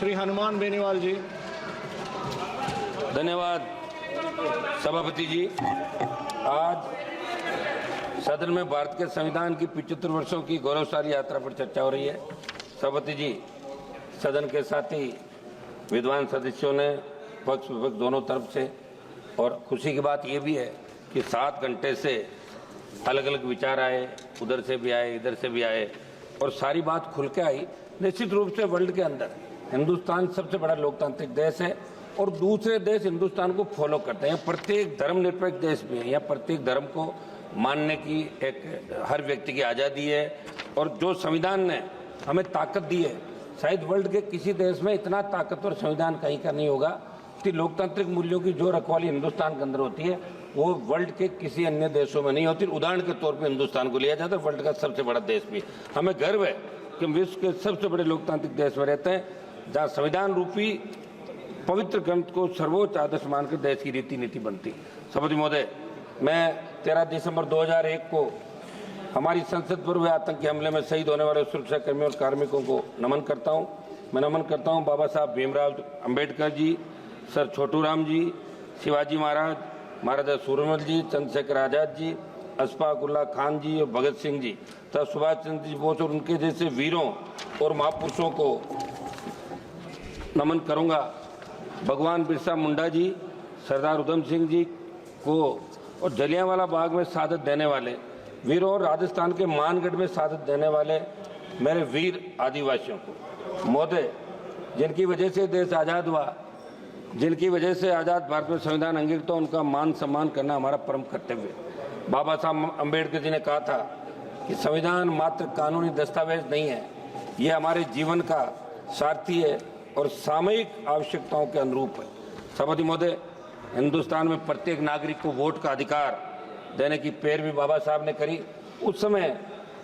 श्री हनुमान बेनीवाल जी। धन्यवाद सभापति जी। आज सदन में भारत के संविधान की 75 वर्षों की गौरवशाली यात्रा पर चर्चा हो रही है। सभापति जी, सदन के साथी विद्वान सदस्यों ने पक्ष विपक्ष दोनों तरफ से, और खुशी की बात यह भी है कि 7 घंटे से अलग अलग विचार आए, उधर से भी आए, इधर से भी आए, और सारी बात खुल के आई। निश्चित रूप से वर्ल्ड के अंदर हिंदुस्तान सबसे बड़ा लोकतांत्रिक देश है और दूसरे देश हिंदुस्तान को फॉलो करते हैं। प्रत्येक धर्मनिरपेक्ष देश में या प्रत्येक धर्म को मानने की एक हर व्यक्ति की आज़ादी है, और जो संविधान ने हमें ताकत दी है, शायद वर्ल्ड के किसी देश में इतना ताकतवर संविधान कहीं का नहीं होगा कि लोकतांत्रिक मूल्यों की जो रखवाली हिंदुस्तान के अंदर होती है वो वर्ल्ड के किसी अन्य देशों में नहीं होती। उदाहरण के तौर पर हिंदुस्तान को लिया जाता है, वर्ल्ड का सबसे बड़ा देश भी। हमें गर्व है कि हम विश्व के सबसे बड़े लोकतांत्रिक देश में रहते हैं, जहाँ संविधान रूपी पवित्र ग्रंथ को सर्वोच्च आदर्श मानकर देश की रीति नीति बनती। सभापति महोदय, मैं 13 दिसंबर 2001 को हमारी संसद पर हुए आतंकी हमले में शहीद होने वाले सुरक्षा कर्मियों और कार्मिकों को नमन करता हूँ। मैं नमन करता हूँ बाबा साहब भीमराव अंबेडकर जी, सर छोटू राम जी, शिवाजी महाराज, महाराजा सूरजमल जी, चंद्रशेखर आजाद जी, अशफाक उल्लाह खान जी और भगत सिंह जी तथा सुभाष चंद्र जी बोस और उनके जैसे वीरों और महापुरुषों को नमन करूंगा। भगवान बिरसा मुंडा जी, सरदार उधम सिंह जी को और जलियांवाला बाग में शहादत देने वाले वीरों और राजस्थान के मानगढ़ में शहादत देने वाले मेरे वीर आदिवासियों को। महोदय, जिनकी वजह से देश आज़ाद हुआ, जिनकी वजह से आज़ाद भारत में संविधान अंगीकृत, उनका मान सम्मान करना हमारा परम कर्तव्य है। बाबा साहब अम्बेडकर जी ने कहा था कि संविधान मात्र कानूनी दस्तावेज नहीं है, ये हमारे जीवन का सारथी है और सामयिक आवश्यकताओं के अनुरूप है। सभापति महोदय, हिंदुस्तान में प्रत्येक नागरिक को वोट का अधिकार देने की पैरवी बाबा साहब ने करी। उस समय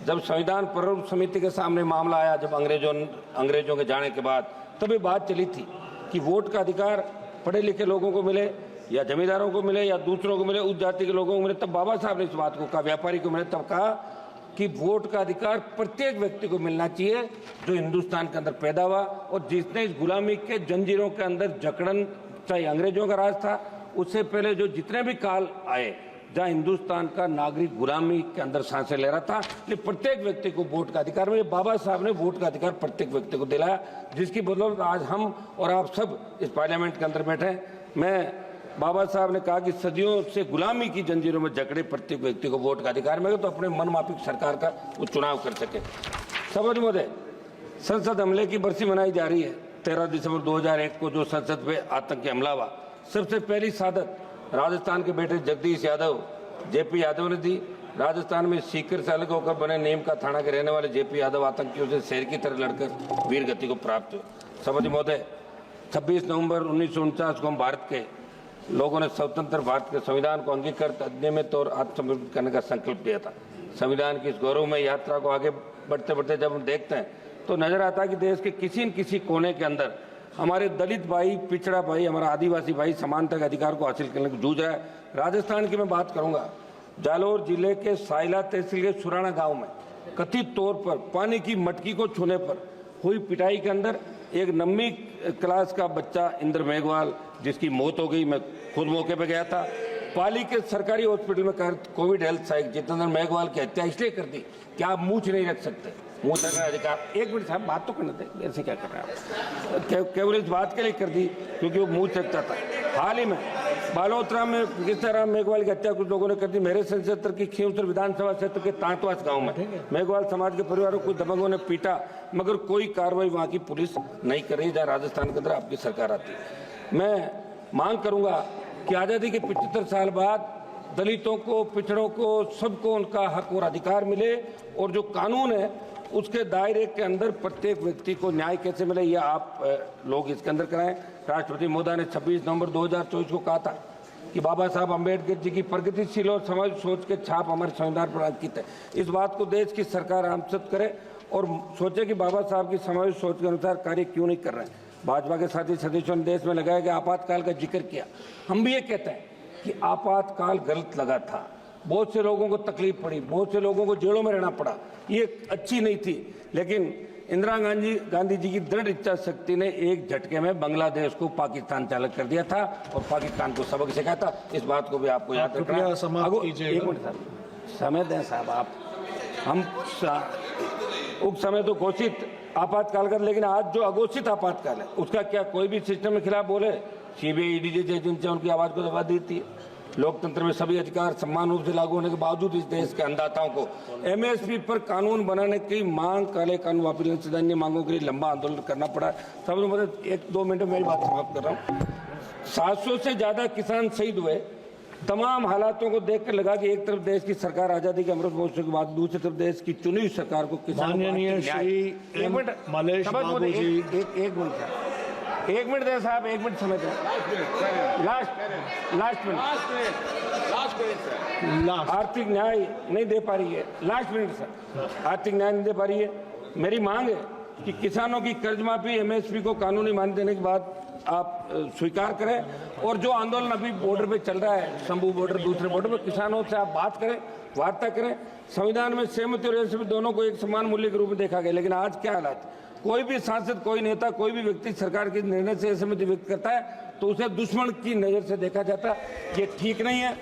जब संविधान प्रारूप समिति के सामने मामला आया, जब अंग्रेजों के जाने के बाद, तभी बात चली थी कि वोट का अधिकार पढ़े लिखे लोगों को मिले या जमींदारों को मिले या दूसरों को मिले, उस जाति के लोगों को मिले। तब बाबा साहब ने इस बात को कहा, व्यापारी को मिले, तब कहा कि वोट का अधिकार प्रत्येक व्यक्ति को मिलना चाहिए जो हिंदुस्तान के अंदर पैदा हुआ और जिसने इस गुलामी के जंजीरों के अंदर जकड़न, चाहे अंग्रेजों का राज था, उससे पहले जो जितने भी काल आए जहाँ हिंदुस्तान का नागरिक गुलामी के अंदर सांसें ले रहा था, लेकिन प्रत्येक व्यक्ति को वोट का अधिकार मिले। बाबा साहब ने वोट का अधिकार प्रत्येक व्यक्ति को दिलाया, जिसकी बदौलत आज हम और आप सब इस पार्लियामेंट के अंदर बैठे हैं। मैं बाबा साहब ने कहा कि सदियों से गुलामी की जंजीरों में जकड़े प्रत्येक व्यक्ति को वोट का अधिकार मिले तो अपने मनमाफिक सरकार का वो चुनाव कर सके। सभापति महोदय, संसद हमले की बरसी मनाई जा रही है। 13 दिसंबर 2001 को जो संसद पे आतंकी हमला हुआ, सबसे पहली शहादत राजस्थान के बेटे जगदीश यादव, जेपी यादव ने दी। राजस्थान में सीकर से अलग होकर बने नीम का थाना के रहने वाले जेपी यादव आतंकियों से शेर की तरह लड़कर वीर गति को प्राप्त हुए। सभापति महोदय, 26 नवंबर 1949 को हम भारत के लोगों ने स्वतंत्र भारत के संविधान को अंगीकृत, अधिनियमित और आत्मसमर्पित करने का संकल्प लिया था। संविधान की इस गौरवमय यात्रा को आगे बढ़ते बढ़ते जब हम देखते हैं तो नजर आता है कि देश के किसी न किसी कोने के अंदर हमारे दलित भाई, पिछड़ा भाई, हमारा आदिवासी भाई समानता के अधिकार को हासिल करने को जूझ रहा है। राजस्थान की मैं बात करूंगा, जालौर जिले के साइला तहसील के सुराना गांव में कथित तौर पर पानी की मटकी को छूने पर हुई पिटाई के अंदर एक 9वीं क्लास का बच्चा इंद्र मेघवाल, जिसकी मौत हो गई। मैं खुद मौके पर गया था। पाली के सरकारी हॉस्पिटल में कोविड हेल्थ सहायक जितेंद्र मेघवाल की हत्या इसलिए कर दी कि आप मूछ नहीं रख सकते, मुंह तक अधिकार। एक मिनट साहब, बात तो करने दें, ऐसे क्या कर रहे हैं आप? केवल इस बात के लिए कर दी क्योंकि वो मूछ सकता था। हाल ही में बालोतरा में किस्ताराम मेघवाल की हत्या कुछ लोगों ने कर दी। मेरे संसद क्षेत्र की खींवसर विधानसभा क्षेत्र के तांतवास गांव में मेघवाल समाज के परिवारों को दबंगों ने पीटा, मगर कोई कार्रवाई वहां की पुलिस नहीं कर रही, जहाँ राजस्थान के अंदर आपकी सरकार आती है। मैं मांग करूंगा कि आज़ादी के 75 साल बाद दलितों को, पिछड़ों को, सबको उनका हक और अधिकार मिले, और जो कानून है उसके दायरे के अंदर प्रत्येक व्यक्ति को न्याय कैसे मिले, यह आप लोग इसके अंदर कराएं। राष्ट्रपति महोदय ने 26 नवंबर 2024 को कहा था कि बाबा साहब अम्बेडकर जी की प्रगतिशील और समाज सोच के छाप हमारे संविधान पर अंकित है। इस बात को देश की सरकार आमसद करे और सोचे कि बाबा साहब की समाज सोच के अनुसार कार्य क्यों नहीं कर रहे हैं। भाजपा के साथी सदस्यों ने देश में लगाया गया आपातकाल का जिक्र किया। हम भी ये कहते हैं कि आपातकाल गलत लगा था, बहुत से लोगों को तकलीफ पड़ी, बहुत से लोगों को जेलों में रहना पड़ा, ये अच्छी नहीं थी, लेकिन इंदिरा गांधी जी की दृढ़ इच्छा शक्ति ने एक झटके में बांग्लादेश को पाकिस्तान चालक कर दिया था और पाकिस्तान को सबक सिखाया था। इस बात को भी आपको याद रखना है। एक मिनट साहब, समय दें साहब आप। हम उस समय तो घोषित आपातकाल कर, लेकिन आज जो अघोषित आपातकाल है उसका क्या कोई भी सिस्टम के खिलाफ बोले? सीबीआई ईडी जैसी एजेंसियां उनकी आवाज को दबा देती है। लोकतंत्र में सभी अधिकार समान रूप से लागू होने के बावजूद इस देश के अन्नदाताओं को एमएसपी पर कानून बनाने की मांग, काले कानून वापस सैन्य मांगों के लिए लंबा आंदोलन करना पड़ा। सब मतलब 1-2 मिनट में मेरी बात समाप्त कर रहा हूँ। 700 से ज्यादा किसान शहीद हुए। तमाम हालातों को देखकर लगा कि एक तरफ देश की सरकार आजादी के अमृत महोत्सव के बाद, दूसरी तरफ देश की चुनी हुई सरकार को माननीय श्री मलेश बाबू जी, एक मिनट दें साहब, 1 मिनट समय दें। लास्ट मिनट आर्थिक न्याय नहीं दे पा रही है। लास्ट मिनट सर, आर्थिक न्याय नहीं दे पा रही है। मेरी मांग है कि किसानों की कर्ज माफी, एमएसपी को कानूनी मान्यता देने के बाद आप स्वीकार करें। और जो आंदोलन अभी बॉर्डर पे चल रहा है, शंभू बॉर्डर, दूसरे बॉर्डर पे, किसानों से आप बात करें, वार्ता करें। संविधान में सहमति और असहमति दोनों को एक समान मूल्य के रूप में देखा गया, लेकिन आज क्या हालात? कोई भी सांसद, कोई नेता, कोई भी व्यक्ति सरकार के निर्णय से असहमति व्यक्त करता है तो उसे दुश्मन की नजर से देखा जाता है। ये ठीक नहीं है।